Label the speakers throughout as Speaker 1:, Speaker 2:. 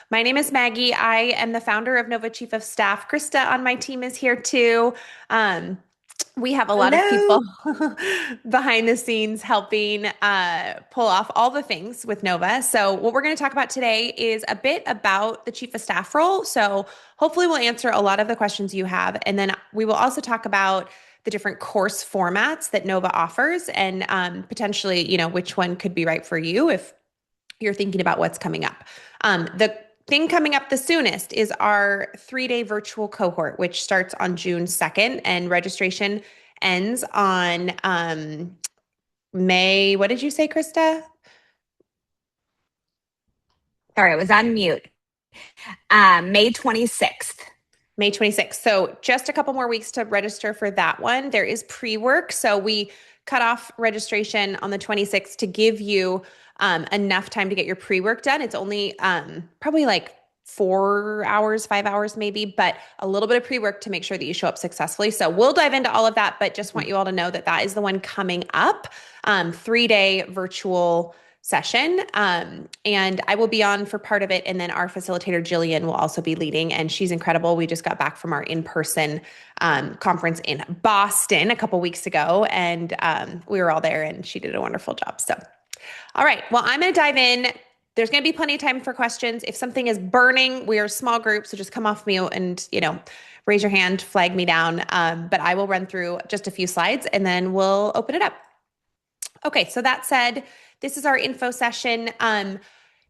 Speaker 1: My name is Maggie. I am the founder of Nova Chief of Staff. Krista on my team is here too. Um, we have a lot of
Speaker 2: Hello.
Speaker 1: people behind the scenes helping pull off all the things with Nova. So, what we're going to talk about today is a bit about the Chief of Staff role. So, hopefully, we'll answer a lot of the questions you have. And then we will also talk about the different course formats that Nova offers and potentially, which one could be right for you if you're thinking about what's coming up. The thing coming up the soonest is our 3-day virtual cohort, which starts on June 2nd, and registration ends on May. What did you say, Krista?
Speaker 2: Sorry, I was on mute. May 26th.
Speaker 1: May 26th. So just a couple more weeks to register for that one. There is pre-work. So we cut off registration on the 26th to give you enough time to get your pre-work done. It's only probably like 4 hours, 5 hours maybe, but a little bit of pre-work to make sure that you show up successfully. So we'll dive into all of that, but just want you all to know that that is the one coming up. 3-day virtual session. And I will be on for part of it. And then our facilitator, Jillian, will also be leading. And she's incredible. We just got back from our in-person conference in Boston a couple weeks ago. And we were all there and she did a wonderful job. So, all right. Well, I'm going to dive in. There's going to be plenty of time for questions. If something is burning, we are a small group. So just come off mute and, raise your hand, flag me down. But I will run through just a few slides and then we'll open it up. Okay, so that said, this is our info session.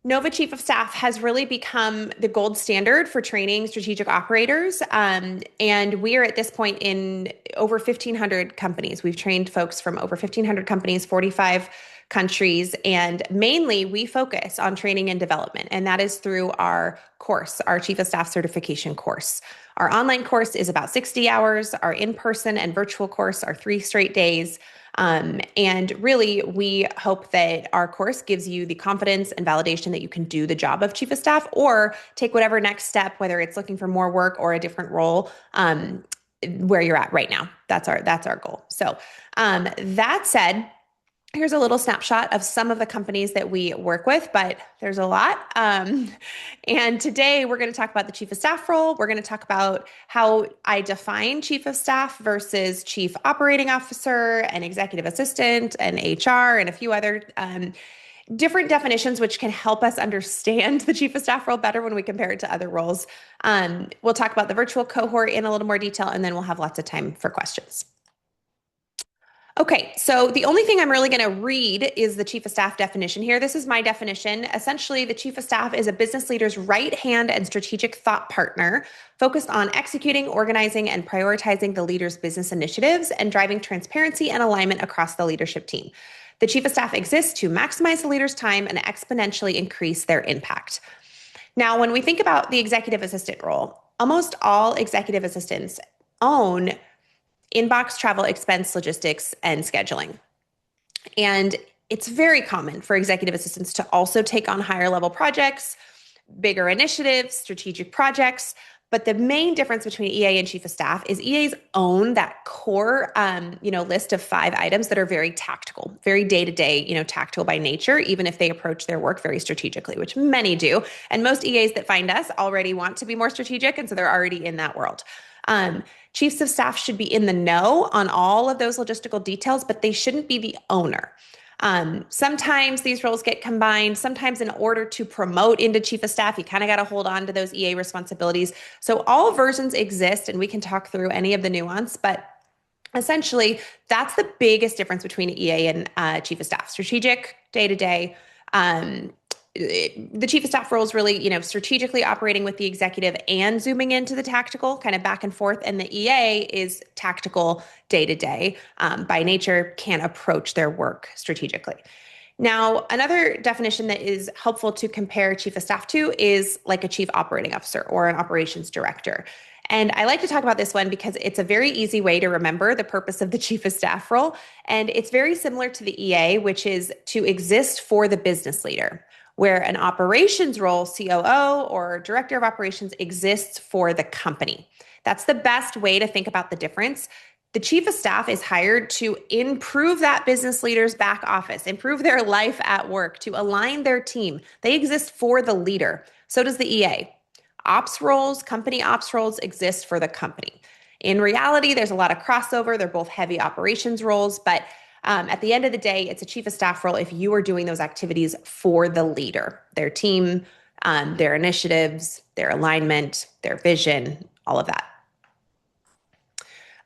Speaker 1: Nova Chief of Staff has really become the gold standard for training strategic operators. And we are at this point in over 1,500 companies. We've trained folks from over 1,500 companies, 45 countries, and mainly we focus on training and development. And that is through our course, our Chief of Staff certification course. Our online course is about 60 hours. Our in-person and virtual course are 3 straight days. And really, we hope that our course gives you the confidence and validation that you can do the job of Chief of Staff or take whatever next step, whether it's looking for more work or a different role, where you're at right now. That's our goal. So, that said, here's a little snapshot of some of the companies that we work with, but there's a lot. And today we're going to talk about the Chief of Staff role. We're going to talk about how I define Chief of Staff versus Chief Operating Officer and Executive Assistant and HR and a few other different definitions, which can help us understand the Chief of Staff role better when we compare it to other roles. We'll talk about the virtual cohort in a little more detail, and then we'll have lots of time for questions. Okay, so the only thing I'm really going to read is the Chief of Staff definition here. This is my definition. Essentially, the Chief of Staff is a business leader's right hand and strategic thought partner focused on executing, organizing, and prioritizing the leader's business initiatives and driving transparency and alignment across the leadership team. The Chief of Staff exists to maximize the leader's time and exponentially increase their impact. Now, when we think about the executive assistant role, almost all executive assistants own inbox, travel, expense, logistics, and scheduling. And it's very common for executive assistants to also take on higher level projects, bigger initiatives, strategic projects. But the main difference between EA and Chief of Staff is EAs own that core, list of 5 items that are very tactical, very day-to-day, tactical by nature, even if they approach their work very strategically, which many do. And most EAs that find us already want to be more strategic, and so they're already in that world. Chiefs of staff should be in the know on all of those logistical details, but they shouldn't be the owner. Sometimes these roles get combined. Sometimes in order to promote into chief of staff, you kind of got to hold on to those EA responsibilities. So all versions exist, and we can talk through any of the nuance, but essentially that's the biggest difference between EA and chief of staff. Strategic, day-to-day. The chief of staff role is really, strategically operating with the executive and zooming into the tactical, kind of back and forth. And the EA is tactical day to day. By nature, can approach their work strategically. Now, another definition that is helpful to compare chief of staff to is like a chief operating officer or an operations director. And I like to talk about this one because it's a very easy way to remember the purpose of the chief of staff role. And it's very similar to the EA, which is to exist for the business leader, where an operations role, COO or director of operations, exists for the company. That's the best way to think about the difference. The chief of staff is hired to improve that business leader's back office, improve their life at work, to align their team. They exist for the leader. So does the EA. Ops roles, company ops roles exist for the company. In reality, there's a lot of crossover. They're both heavy operations roles, but at the end of the day, it's a chief of staff role if you are doing those activities for the leader, their team, their initiatives, their alignment, their vision, all of that.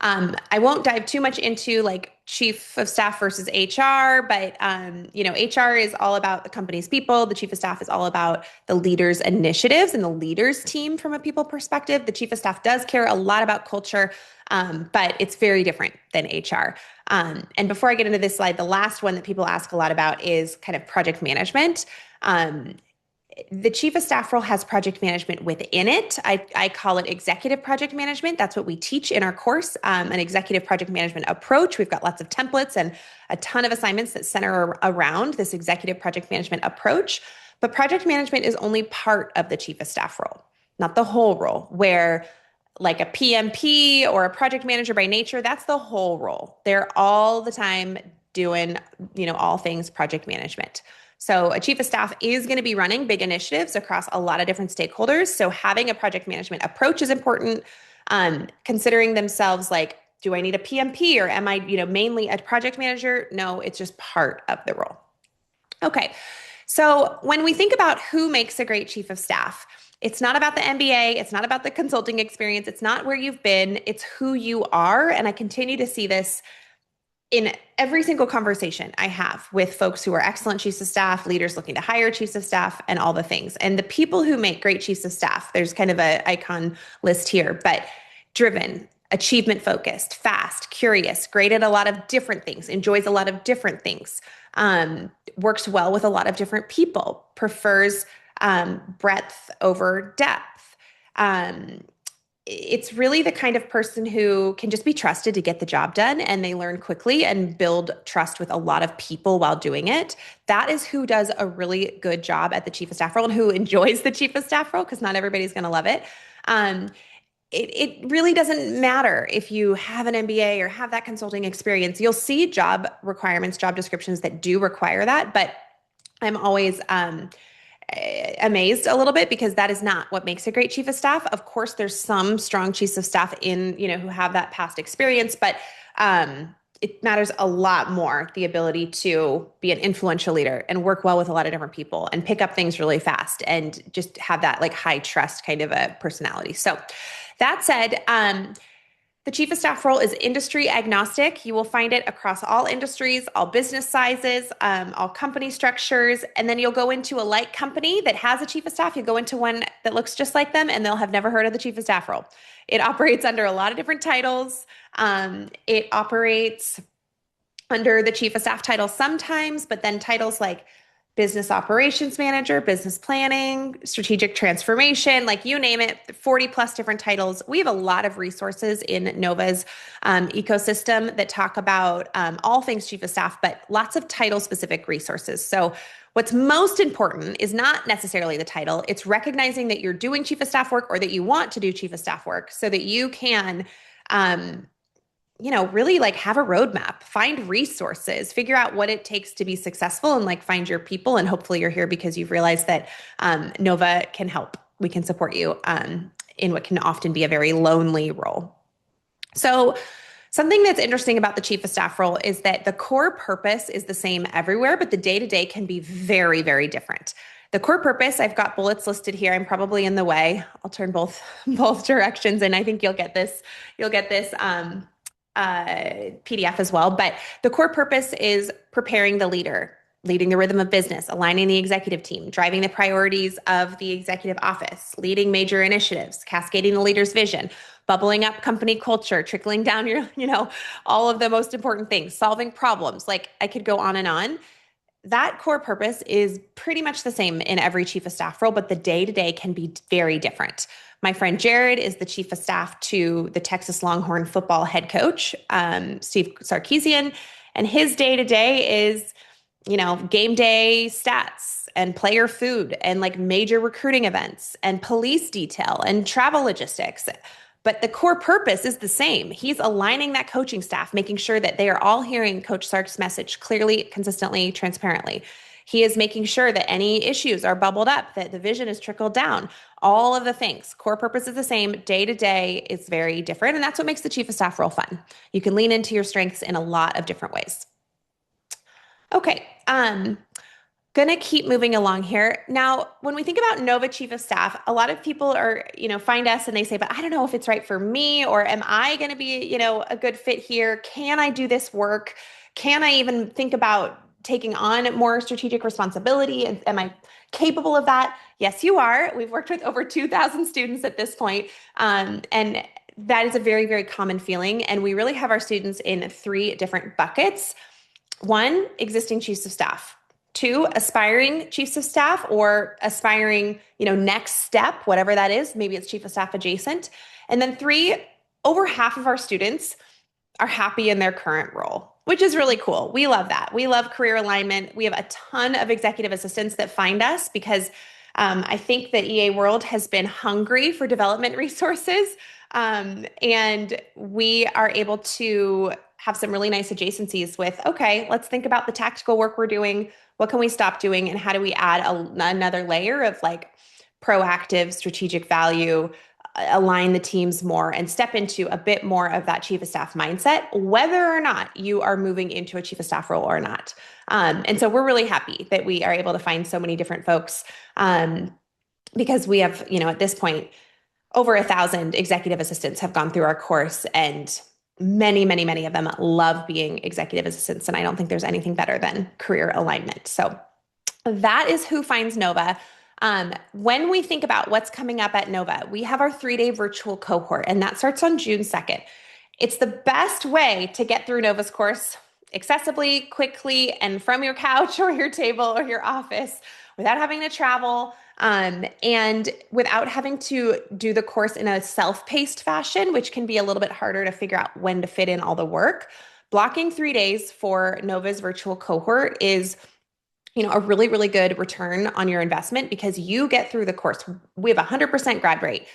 Speaker 1: I won't dive too much into like chief of staff versus HR, but HR is all about the company's people. The chief of staff is all about the leader's initiatives and the leader's team from a people perspective. The chief of staff does care a lot about culture, but it's very different than HR. And before I get into this slide, the last one that people ask a lot about is kind of project management. The chief of staff role has project management within it. I call it executive project management. That's what we teach in our course, an executive project management approach. We've got lots of templates and a ton of assignments that center around this executive project management approach. But project management is only part of the chief of staff role, not the whole role, where like a PMP or a project manager by nature, that's the whole role. They're all the time doing, all things project management. So a chief of staff is going to be running big initiatives across a lot of different stakeholders. So having a project management approach is important. Considering themselves like, do I need a PMP or am I, mainly a project manager? No, it's just part of the role. Okay. So when we think about who makes a great chief of staff, it's not about the MBA. It's not about the consulting experience. It's not where you've been. It's who you are. And I continue to see this in every single conversation I have with folks who are excellent chiefs of staff, leaders looking to hire chiefs of staff, and all the things. And the people who make great chiefs of staff, there's kind of an icon list here, but driven, achievement focused, fast, curious, great at a lot of different things, enjoys a lot of different things, works well with a lot of different people, prefers breadth over depth. It's really the kind of person who can just be trusted to get the job done, and they learn quickly and build trust with a lot of people while doing it. That is who does a really good job at the chief of staff role and who enjoys the chief of staff role, because not everybody's going to love it. It really doesn't matter if you have an MBA or have that consulting experience. You'll see job requirements, job descriptions that do require that, but I'm always amazed a little bit because that is not what makes a great chief of staff. Of course, there's some strong chiefs of staff who have that past experience, but it matters a lot more the ability to be an influential leader and work well with a lot of different people and pick up things really fast and just have that like high trust kind of a personality. So that said, the chief of staff role is industry agnostic. You will find it across all industries, all business sizes, all company structures. And then you'll go into a like company that has a chief of staff. You go into one that looks just like them and they'll have never heard of the chief of staff role. It operates under a lot of different titles. It operates under the chief of staff title sometimes, but then titles like business operations manager, business planning, strategic transformation, like you name it, 40 plus different titles. We have a lot of resources in Nova's ecosystem that talk about all things chief of staff, but lots of title specific resources. So what's most important is not necessarily the title. It's recognizing that you're doing chief of staff work or that you want to do chief of staff work so that you can really like have a roadmap, find resources, figure out what it takes to be successful and like find your people. And hopefully you're here because you've realized that Nova can help. We can support you in what can often be a very lonely role. So something that's interesting about the chief of staff role is that the core purpose is the same everywhere, but the day-to-day can be very, very different. The core purpose, I've got bullets listed here. I'm probably in the way. I'll turn both directions and I think you'll get this PDF as well. But the core purpose is preparing the leader, leading the rhythm of business, aligning the executive team, driving the priorities of the executive office, leading major initiatives, cascading the leader's vision, bubbling up company culture, trickling down all of the most important things, solving problems. Like I could go on and on. That core purpose is pretty much the same in every chief of staff role, but the day-to-day can be very different. My friend Jared is the chief of staff to the Texas Longhorn football head coach, Steve Sarkisian, and his day-to-day is, game day stats and player food and like major recruiting events and police detail and travel logistics. But the core purpose is the same. He's aligning that coaching staff, making sure that they are all hearing Coach Sark's message clearly, consistently, transparently. He is making sure that any issues are bubbled up, that the vision is trickled down, all of the things. Core purpose is the same. Day to day is very different. And that's what makes the chief of staff role fun. You can lean into your strengths in a lot of different ways. Okay. Gonna keep moving along here. Now, when we think about Nova Chief of Staff, a lot of people are, find us and they say, but I don't know if it's right for me, or am I gonna be, a good fit here? Can I do this work? Can I even think about taking on more strategic responsibility? Am I capable of that? Yes, you are. We've worked with over 2,000 students at this point. And that is a very, very common feeling. And we really have our students in three different buckets. One, existing chiefs of staff. Two, aspiring chiefs of staff or aspiring, next step, whatever that is. Maybe it's chief of staff adjacent. And then three, over half of our students are happy in their current role, which is really cool. We love that. We love career alignment. We have a ton of executive assistants that find us because I think the EA world has been hungry for development resources. And we are able to have some really nice adjacencies with, okay, let's think about the tactical work we're doing. What can we stop doing? And how do we add another layer of like proactive strategic value, align the teams more, and step into a bit more of that chief of staff mindset, whether or not you are moving into a chief of staff role or not. And so we're really happy that we are able to find so many different folks because we have, at this point, over 1,000 executive assistants have gone through our course, and many, many, many of them love being executive assistants. And I don't think there's anything better than career alignment. So that is who finds Nova. When we think about what's coming up at Nova, we have our 3-day virtual cohort, and that starts on June 2nd. It's the best way to get through Nova's course accessibly, quickly, and from your couch or your table or your office without having to travel. And without having to do the course in a self-paced fashion, which can be a little bit harder to figure out when to fit in all the work. Blocking 3 days for Nova's virtual cohort is a really, really good return on your investment because you get through the course. We have 100% grad rate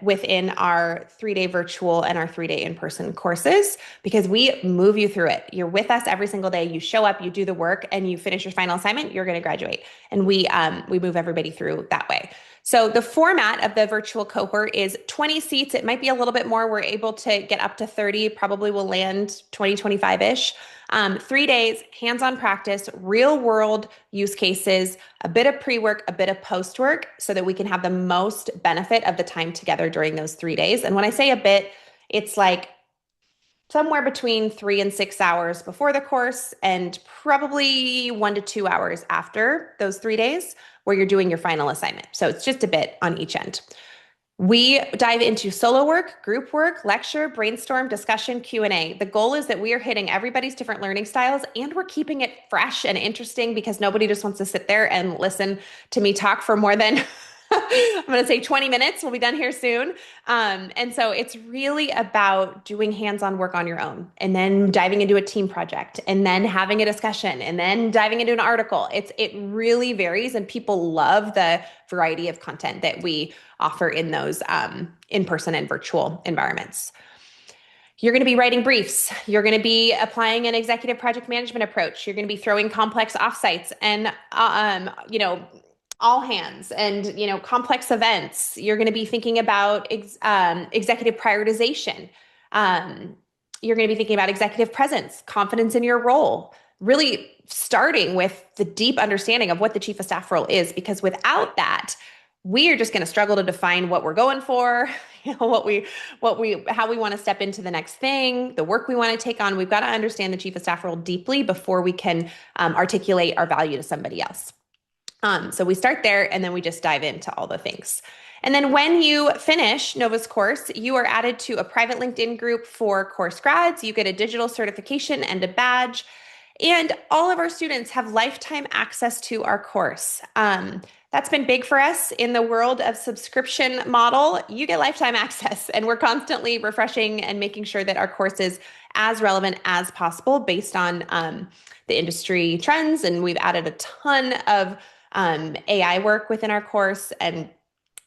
Speaker 1: within our 3-day virtual and our 3-day in-person courses because we move you through it. You're with us every single day. You show up, you do the work, and you finish your final assignment, you're going to graduate. And we move everybody through that way. So the format of the virtual cohort is 20 seats. It might be a little bit more. We're able to get up to 30, probably will land 20, 25-ish. 3 days, hands-on practice, real world use cases, a bit of pre-work, a bit of post-work so that we can have the most benefit of the time together during those 3 days. And when I say a bit, it's like somewhere between 3 and 6 hours before the course and probably 1 to 2 hours after those 3 days where you're doing your final assignment. So it's just a bit on each end. We dive into solo work, group work, lecture, brainstorm, discussion, Q&A. The goal is that we are hitting everybody's different learning styles and we're keeping it fresh and interesting because nobody just wants to sit there and listen to me talk for more than I'm going to say 20 minutes. We'll be done here soon. And so it's really about doing hands-on work on your own and then diving into a team project and then having a discussion and then diving into an article. It really varies and people love the variety of content that we offer in those in-person and virtual environments. You're going to be writing briefs. You're going to be applying an executive project management approach. You're going to be throwing complex offsites and, all hands and, complex events. You're going to be thinking about executive prioritization. You're going to be thinking about executive presence, confidence in your role, really starting with the deep understanding of what the chief of staff role is, because without that, we are just going to struggle to define what we're going for, how we want to step into the next thing, the work we want to take on. We've got to understand the chief of staff role deeply before we can articulate our value to somebody else. So we start there and then we just dive into all the things. And then when you finish Nova's course, you are added to a private LinkedIn group for course grads. You get a digital certification and a badge. And all of our students have lifetime access to our course. That's been big for us in the world of subscription model. You get lifetime access, and we're constantly refreshing and making sure that our course is as relevant as possible based on the industry trends. And we've added a ton of AI work within our course and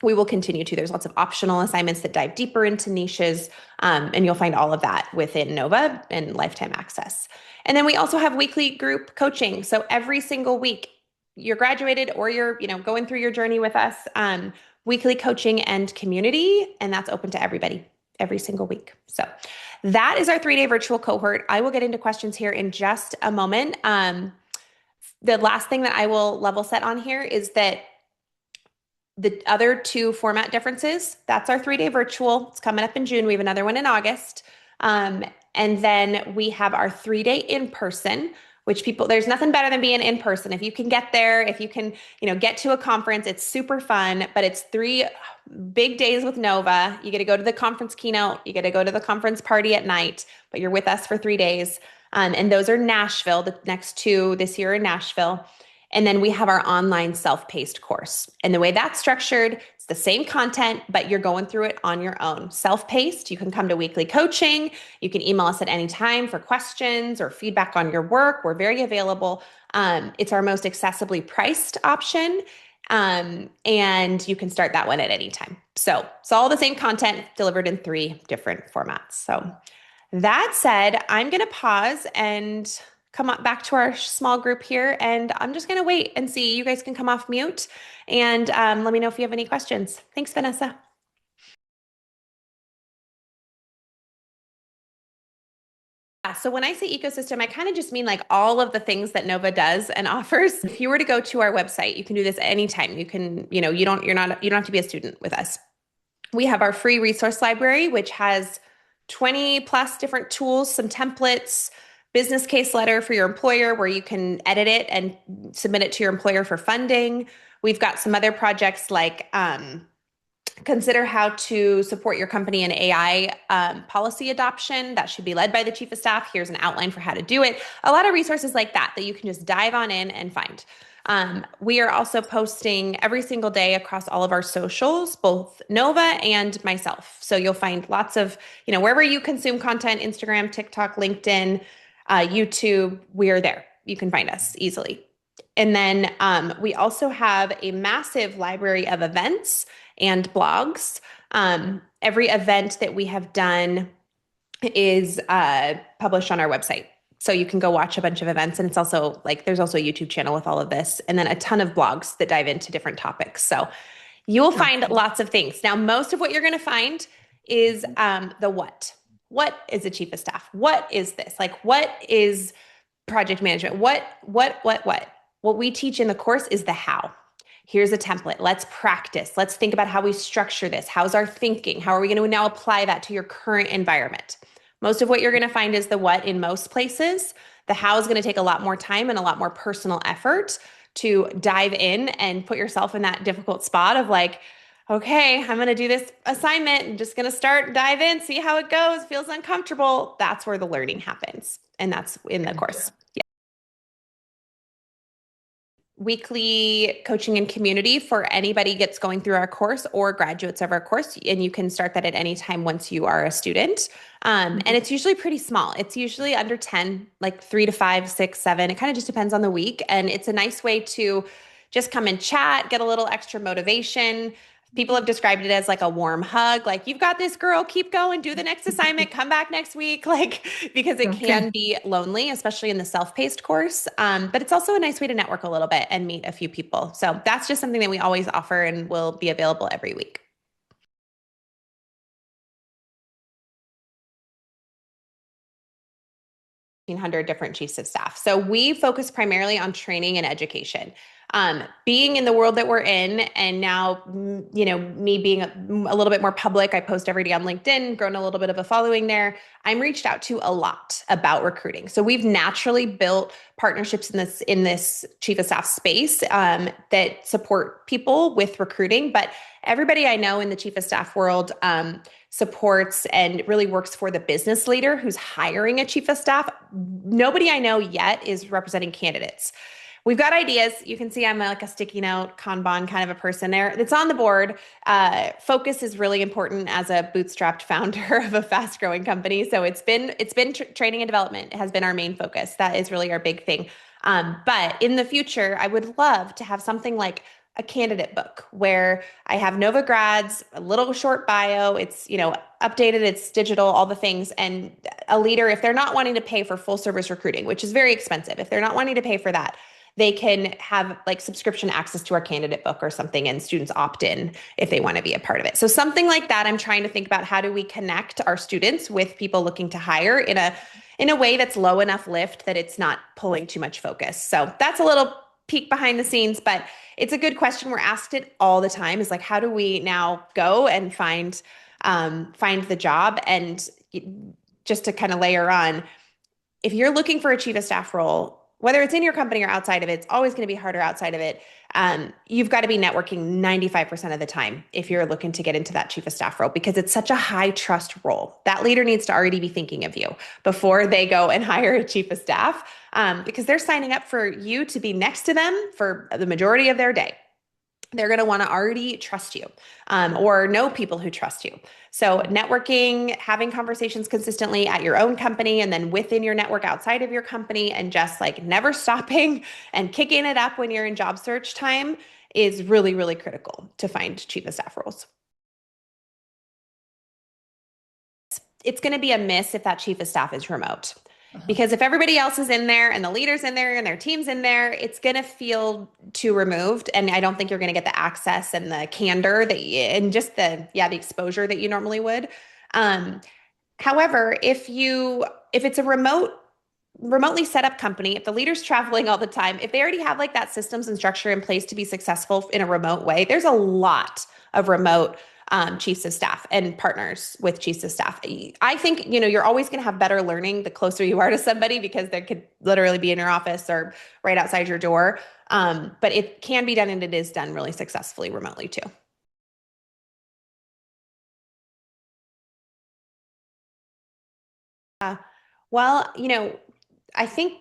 Speaker 1: we will continue to. There's lots of optional assignments that dive deeper into niches, and you'll find all of that within Nova and Lifetime Access. And then we also have weekly group coaching. So every single week, you're graduated or you're going through your journey with us, weekly coaching and community, and that's open to everybody every single week. So that is our 3-day virtual cohort. I will get into questions here in just a moment. The last thing that I will level set on here is that the other 2 format differences, that's our 3-day virtual. It's coming up in June. We have another one in August. And then we have our 3-day in-person, which there's nothing better than being in person. If you can get there, if you can, get to a conference, it's super fun, but it's 3 big days with Nova. You get to go to the conference keynote, you get to go to the conference party at night, but you're with us for 3 days. And those are Nashville. The next 2 this year are Nashville. And then we have our online self-paced course. And the way that's structured, it's the same content, but you're going through it on your own. Self-paced, you can come to weekly coaching. You can email us at any time for questions or feedback on your work. We're very available. It's our most accessibly priced option. And you can start that one at any time. So it's all the same content delivered in 3 different formats. So that said, I'm going to pause and come up back to our small group here, and I'm just going to wait and see. You guys can come off mute and let me know if you have any questions. Thanks, Vanessa. So when I say ecosystem, I kind of just mean like all of the things that Nova does and offers. If you were to go to our website, you can do this anytime. You can, you don't have to be a student with us. We have our free resource library, which has 20 plus different tools, some templates, business case letter for your employer where you can edit it and submit it to your employer for funding. We've got some other projects like consider how to support your company in AI policy adoption. That should be led by the chief of staff. Here's an outline for how to do it. A lot of resources like that you can just dive on in and find. We are also posting every single day across all of our socials, both Nova and myself. So you'll find lots of, wherever you consume content, Instagram, TikTok, LinkedIn, YouTube, we are there. You can find us easily. And then we also have a massive library of events and blogs. Every event that we have done is published on our website. So you can go watch a bunch of events, and it's also there's also a YouTube channel with all of this, and then a ton of blogs that dive into different topics. So you will find lots of things. Now, most of what you're going to find is the what. What is a chief of staff? What is this? What is project management? What? What we teach in the course is the how. Here's a template. Let's practice. Let's think about how we structure this. How's our thinking? How are we going to now apply that to your current environment? Most of what you're going to find is the what in most places. The how is going to take a lot more time and a lot more personal effort to dive in and put yourself in that difficult spot of okay, I'm going to do this assignment. I'm just going to dive in, see how it goes. Feels uncomfortable. That's where the learning happens. And that's in the course. Yeah. Weekly coaching and community for anybody gets going through our course or graduates of our course. And you can start that at any time once you are a student. And it's usually pretty small. It's usually under 10, 3 to 5, 6, 7. It kind of just depends on the week. And it's a nice way to just come and chat, get a little extra motivation. People have described it as a warm hug. You've got this, girl, keep going, do the next assignment, come back next week. Because it can be lonely, especially in the self-paced course. But it's also a nice way to network a little bit and meet a few people. So that's just something that we always offer and will be available every week. 1,500 different chiefs of staff. So we focus primarily on training and education. Being in the world that we're in, and now, me being a little bit more public, I post every day on LinkedIn, grown a little bit of a following there. I'm reached out to a lot about recruiting. So we've naturally built partnerships in this chief of staff space that support people with recruiting. But everybody I know in the chief of staff world supports and really works for the business leader who's hiring a chief of staff. Nobody I know yet is representing candidates. We've got ideas. You can see I'm a sticky note, Kanban kind of a person there. It's on the board. Focus is really important as a bootstrapped founder of a fast growing company. So it's been training and development has been our main focus. That is really our big thing. But in the future, I would love to have something like a candidate book where I have Nova grads, a little short bio. It's, updated, it's digital, all the things. And a leader, if they're not wanting to pay for full service recruiting, which is very expensive, if they're not wanting to pay for that, they can have like subscription access to our candidate book or something, and students opt in if they want to be a part of it. So something like that, I'm trying to think about how do we connect our students with people looking to hire in a way that's low enough lift that it's not pulling too much focus. So that's a little peek behind the scenes, but it's a good question. We're asked it all the time is like, how do we now go and find the job? And just to kind of layer on, if you're looking for a chief of staff role, whether it's in your company or outside of it, it's always going to be harder outside of it. You've got to be networking 95% of the time if you're looking to get into that chief of staff role, because it's such a high trust role. That leader needs to already be thinking of you before they go and hire a chief of staff, because they're signing up for you to be next to them for the majority of their day. They're going to want to already trust you, or know people who trust you. So networking, having conversations consistently at your own company and then within your network outside of your company, and just like never stopping and kicking it up when you're in job search time is really, really critical to find chief of staff roles. It's going to be a miss if that chief of staff is remote. Because if everybody else is in there and the leader's in there and their team's in there, it's going to feel too removed. And I don't think you're going to get the access and the candor and just the exposure that you normally would. Um, However, if it's a remotely set up company, if the leader's traveling all the time, if they already have like that systems and structure in place to be successful in a remote way, there's a lot of remote chiefs of staff and partners with chiefs of staff. I think, you're always going to have better learning the closer you are to somebody, because they could literally be in your office or right outside your door. But it can be done, and it is done really successfully remotely too. Well, I think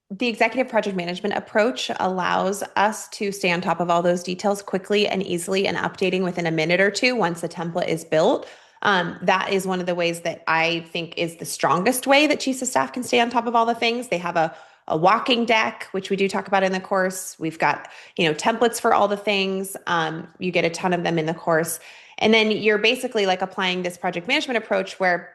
Speaker 1: the executive project management approach allows us to stay on top of all those details quickly and easily and updating within a minute or two once the template is built. That is one of the ways that I think is the strongest way that chiefs of staff can stay on top of all the things. They have a walking deck, which we do talk about in the course. We've got, templates for all the things. You get a ton of them in the course. And then you're basically like applying this project management approach where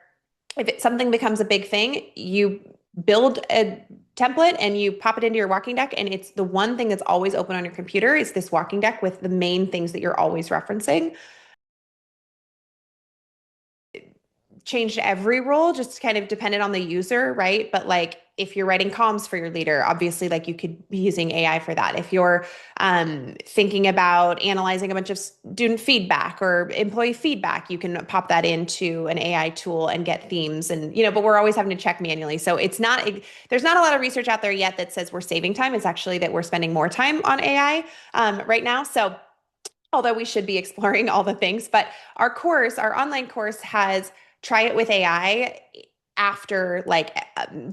Speaker 1: something becomes a big thing, you build a template and you pop it into your walking deck, and it's the one thing that's always open on your computer is this walking deck with the main things that you're always referencing. Changed every role, just kind of depended on the user, right? But like if you're writing comms for your leader, obviously like you could be using AI for that. If you're thinking about analyzing a bunch of student feedback or employee feedback, you can pop that into an AI tool and get themes. And but we're always having to check manually. So there's not a lot of research out there yet that says we're saving time. It's actually that we're spending more time on AI right now. So although we should be exploring all the things, but our online course has try it with AI after like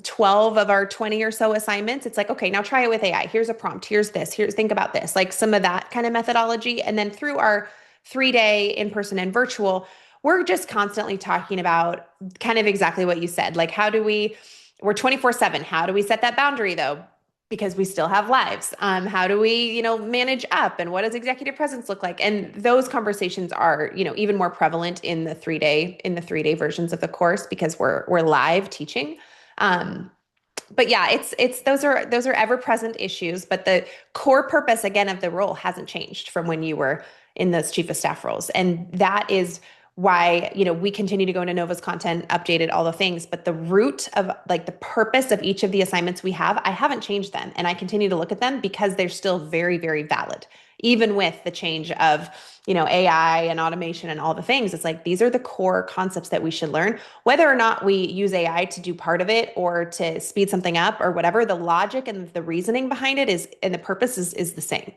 Speaker 1: 12 of our 20 or so assignments. It's like, okay, now try it with AI. Here's a prompt. Think about this, like some of that kind of methodology. And then through our 3-day in-person and virtual, we're just constantly talking about kind of exactly what you said. Like, we're 24/7. How do we set that boundary though? Because we still have lives. How do we, manage up, and what does executive presence look like? And those conversations are, even more prevalent in the 3-day versions of the course, because we're live teaching. But yeah, it's those are ever present issues, but the core purpose again of the role hasn't changed from when you were in those chief of staff roles. And that is why, we continue to go into Nova's content, update it, all the things, but the root of like the purpose of each of the assignments we have, I haven't changed them. And I continue to look at them because they're still very, very valid. Even with the change of, AI and automation and all the things, it's like, these are the core concepts that we should learn, whether or not we use AI to do part of it or to speed something up or whatever, the logic and the reasoning behind it and the purpose is the same.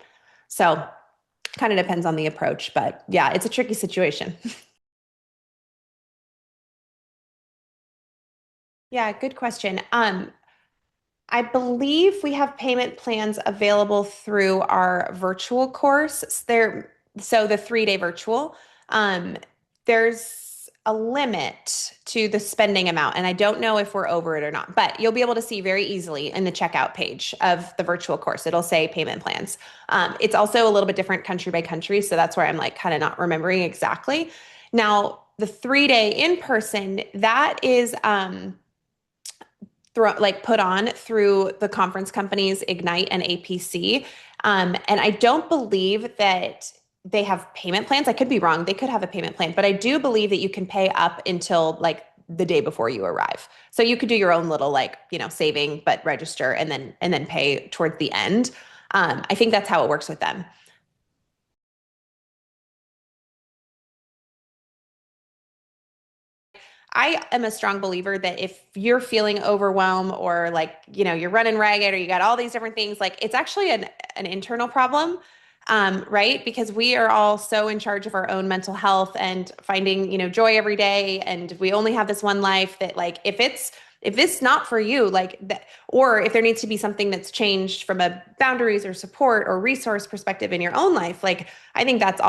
Speaker 1: So kind of depends on the approach, but yeah, it's a tricky situation. Yeah, good question. I believe we have payment plans available through our virtual course. So the 3-day virtual. Um, there's a limit to the spending amount, and I don't know if we're over it or not, but you'll be able to see very easily in the checkout page of the virtual course. It'll say payment plans. It's also a little bit different country by country, so that's where I'm like kind of not remembering exactly. Now, the 3-day in person, that is like put on through the conference companies Ignite and APC. And I don't believe that they have payment plans. I could be wrong. They could have a payment plan, but I do believe that you can pay up until like the day before you arrive. So you could do your own little like, saving, but register and then pay towards the end. I think that's how it works with them. I am a strong believer that if you're feeling overwhelmed or like, you're running ragged or you got all these different things, like it's actually an internal problem, right? Because we are all so in charge of our own mental health and finding, joy every day. And we only have this one life that like, if it's not for you, like that, or if there needs to be something that's changed from a boundaries or support or resource perspective in your own life, like I think that's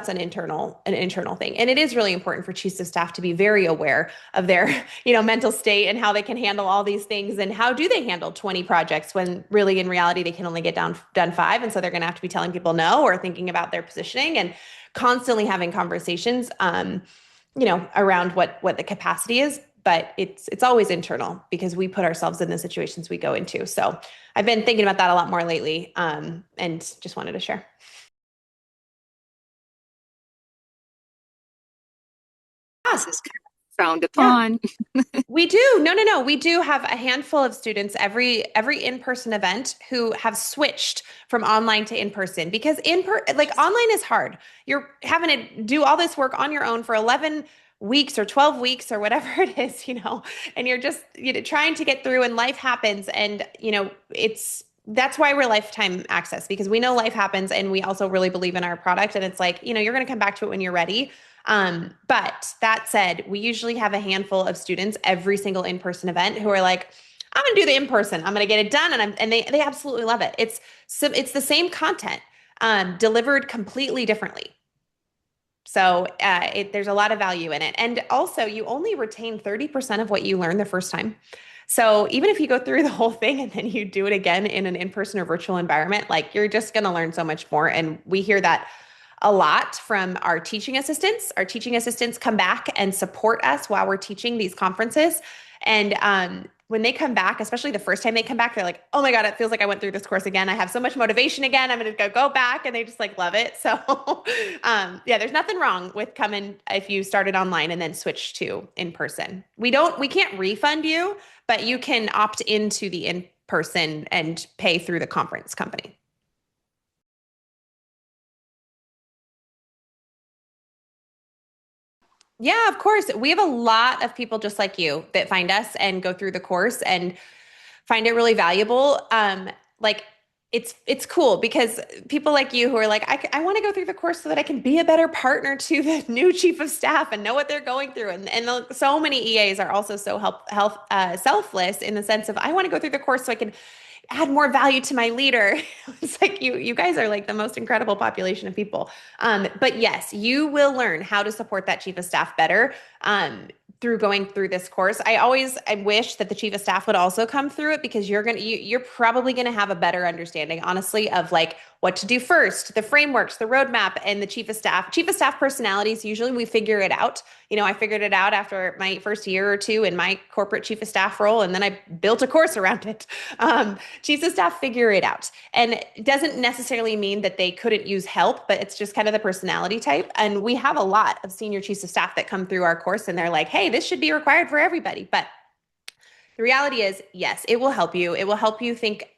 Speaker 1: an internal thing. And it is really important for chiefs of staff to be very aware of their, mental state and how they can handle all these things and how do they handle 20 projects when really in reality they can only get done 5. And so they're going to have to be telling people no or thinking about their positioning and constantly having conversations, around what the capacity is. But it's always internal because we put ourselves in the situations we go into. So I've been thinking about that a lot more lately, and just wanted to share.
Speaker 2: This is kind of frowned
Speaker 1: Yeah.
Speaker 2: upon.
Speaker 1: We do. No, no, no. We do have a handful of students every in-person event who have switched from online to in-person because like online is hard. You're having to do all this work on your own for 11 weeks or 12 weeks or whatever it is, and you're just, trying to get through and life happens and, it's that's why we're lifetime access because we know life happens and we also really believe in our product and it's like, you're going to come back to it when you're ready. But that said, we usually have a handful of students every single in-person event who are like, I'm going to do the in-person. I'm going to get it done. And they absolutely love it. It's the same content, delivered completely differently. So there's a lot of value in it. And also, you only retain 30% of what you learned the first time. So even if you go through the whole thing and then you do it again in an in-person or virtual environment, like you're just going to learn so much more. And we hear that a lot from our teaching assistants. Our teaching assistants come back and support us while we're teaching these conferences. And when they come back, especially the first time they come back, they're like, oh my God, it feels like I went through this course again. I have so much motivation again. I'm going to go back. And they just like love it. So yeah, there's nothing wrong with coming if you started online and then switch to in person. We can't refund you, but you can opt into the in person and pay through the conference company. Yeah, of course. We have a lot of people just like you that find us and go through the course and find it really valuable. Like it's cool because people like you who are like, I want to go through the course so that I can be a better partner to the new chief of staff and know what they're going through. So many EAs are also so selfless in the sense of I want to go through the course so I can add more value to my leader. It's like you guys are like the most incredible population of people. But yes, you will learn how to support that chief of staff better. Through going through this course. I wish that the chief of staff would also come through it because you're probably gonna have a better understanding, honestly, of like what to do first, the frameworks, the roadmap, and the chief of staff. Chief of staff personalities, usually we figure it out. I figured it out after my first year or two in my corporate chief of staff role, and then I built a course around it. Chiefs of staff figure it out. And it doesn't necessarily mean that they couldn't use help, but it's just kind of the personality type. And we have a lot of senior chiefs of staff that come through our course and they're like, hey, this should be required for everybody. But the reality is, yes, it will help you. It will help you think,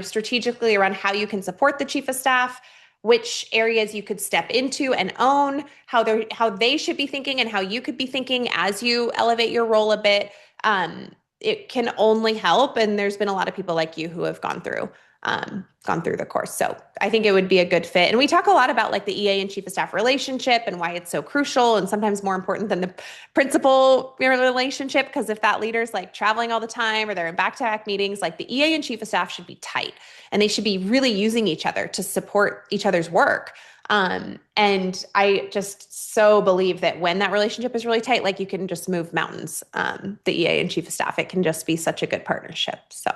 Speaker 1: strategically around how you can support the chief of staff, which areas you could step into and own, how they should be thinking and how you could be thinking as you elevate your role a bit. It can only help. And there's been a lot of people like you who have gone through the course. So I think it would be a good fit. And we talk a lot about like the EA and chief of staff relationship and why it's so crucial and sometimes more important than the principal relationship. Because if that leader's like traveling all the time or they're in back-to-back meetings, like the EA and chief of staff should be tight and they should be really using each other to support each other's work. And I just so believe that when that relationship is really tight, like you can just move mountains. The EA and chief of staff, it can just be such a good partnership. So,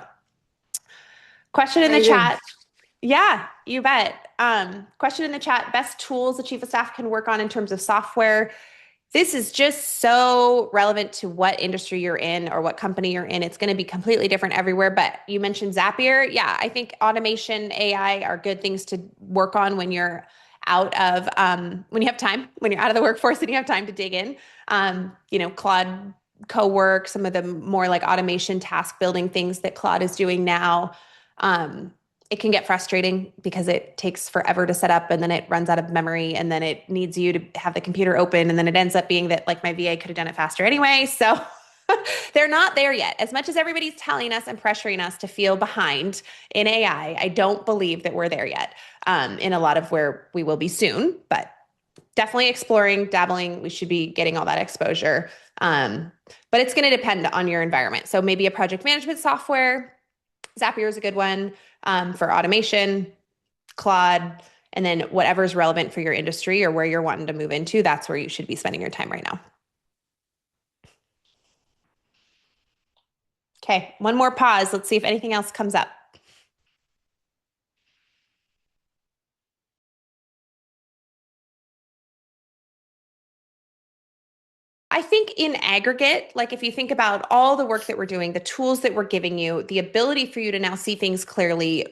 Speaker 1: question in the
Speaker 2: Amazing.
Speaker 1: chat. Yeah, you bet. Question in the chat, best tools the chief of staff can work on in terms of software. This is just so relevant to what industry you're in or what company you're in. It's going to be completely different everywhere. But you mentioned Zapier. Yeah, I think automation, AI are good things to work on when you're out of, when you have time, when you're out of the workforce and you have time to dig in. Claude Cowork, some of the more like automation task building things that Claude is doing now. Um, it can get frustrating because it takes forever to set up and then it runs out of memory and then it needs you to have the computer open and then it ends up being that like my VA could have done it faster anyway. So they're not there yet. As much as everybody's telling us and pressuring us to feel behind in AI, I don't believe that we're there yet in a lot of where we will be soon, but definitely exploring, dabbling. We should be getting all that exposure. But it's going to depend on your environment. So maybe a project management software. Zapier is a good one for automation, Claude, and then whatever's relevant for your industry or where you're wanting to move into, that's where you should be spending your time right now. Okay, one more pause. Let's see if anything else comes up. I think in aggregate, like if you think about all the work that we're doing, the tools that we're giving you, the ability for you to now see things clearly,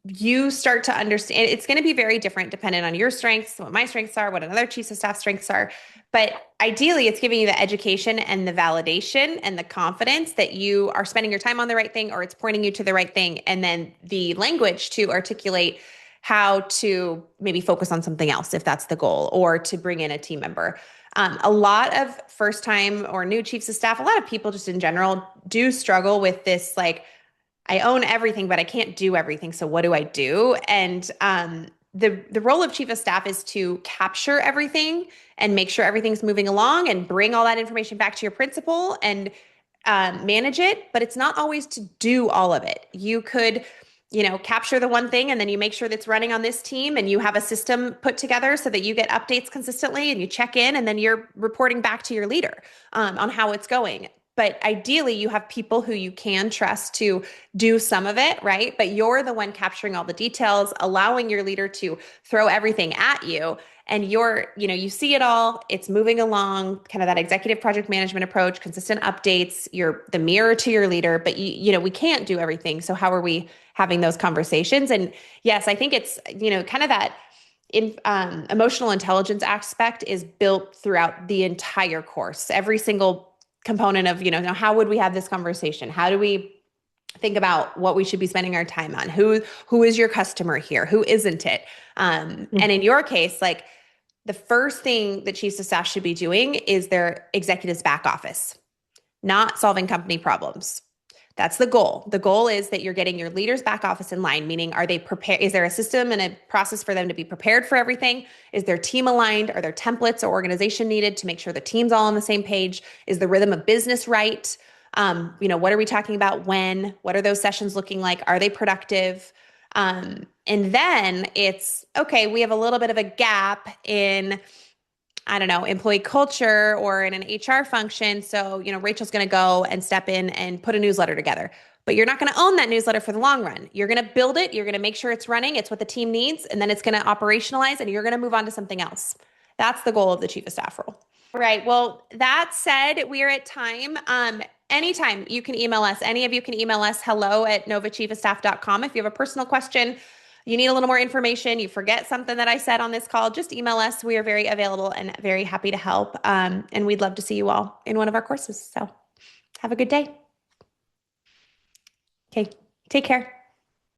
Speaker 1: you start to understand it's going to be very different dependent on your strengths, what my strengths are, what another chief of staff strengths are. But ideally, it's giving you the education and the validation and the confidence that you are spending your time on the right thing or it's pointing you to the right thing. And then the language to articulate how to maybe focus on something else if that's the goal or to bring in a team member. A lot of first time or new chiefs of staff, a lot of people just in general do struggle with this like, I own everything, but I can't do everything. So what do I do? And the role of chief of staff is to capture everything and make sure everything's moving along and bring all that information back to your principal and manage it. But it's not always to do all of it. You could capture the one thing and then you make sure that's running on this team and you have a system put together so that you get updates consistently and you check in and then you're reporting back to your leader on how it's going. But ideally, you have people who you can trust to do some of it, right? But you're the one capturing all the details, allowing your leader to throw everything at you. And you see it all, it's moving along, kind of that executive project management approach, consistent updates, you're the mirror to your leader, but we can't do everything. So how are we having those conversations? And yes, I think it's, kind of that emotional intelligence aspect is built throughout the entire course. Every single component of, now how would we have this conversation? How do we think about what we should be spending our time on? Who is your customer here? Who isn't it? And in your case, like the first thing that chiefs of staff should be doing is their executive's back office, not solving company problems. That's the goal. The goal is that you're getting your leaders back office in line, meaning are they prepared? Is there a system and a process for them to be prepared for everything? Is their team aligned? Are there templates or organization needed to make sure the team's all on the same page? Is the rhythm of business right? What are we talking about when? What are those sessions looking like? Are they productive? And then it's, okay, we have a little bit of a gap in, I don't know, employee culture or in an HR function. So, Rachel's going to go and step in and put a newsletter together. But you're not going to own that newsletter for the long run. You're going to build it. You're going to make sure it's running. It's what the team needs. And then it's going to operationalize and you're going to move on to something else. That's the goal of the chief of staff role. All right. Well, that said, we are at time. Anytime you can email us. Any of you can email us hello@novachiefofstaff.com. If you have a personal question, you need a little more information, you forget something that I said on this call, just email us. We are very available and very happy to help. And we'd love to see you all in one of our courses. So have a good day. Okay. Take care.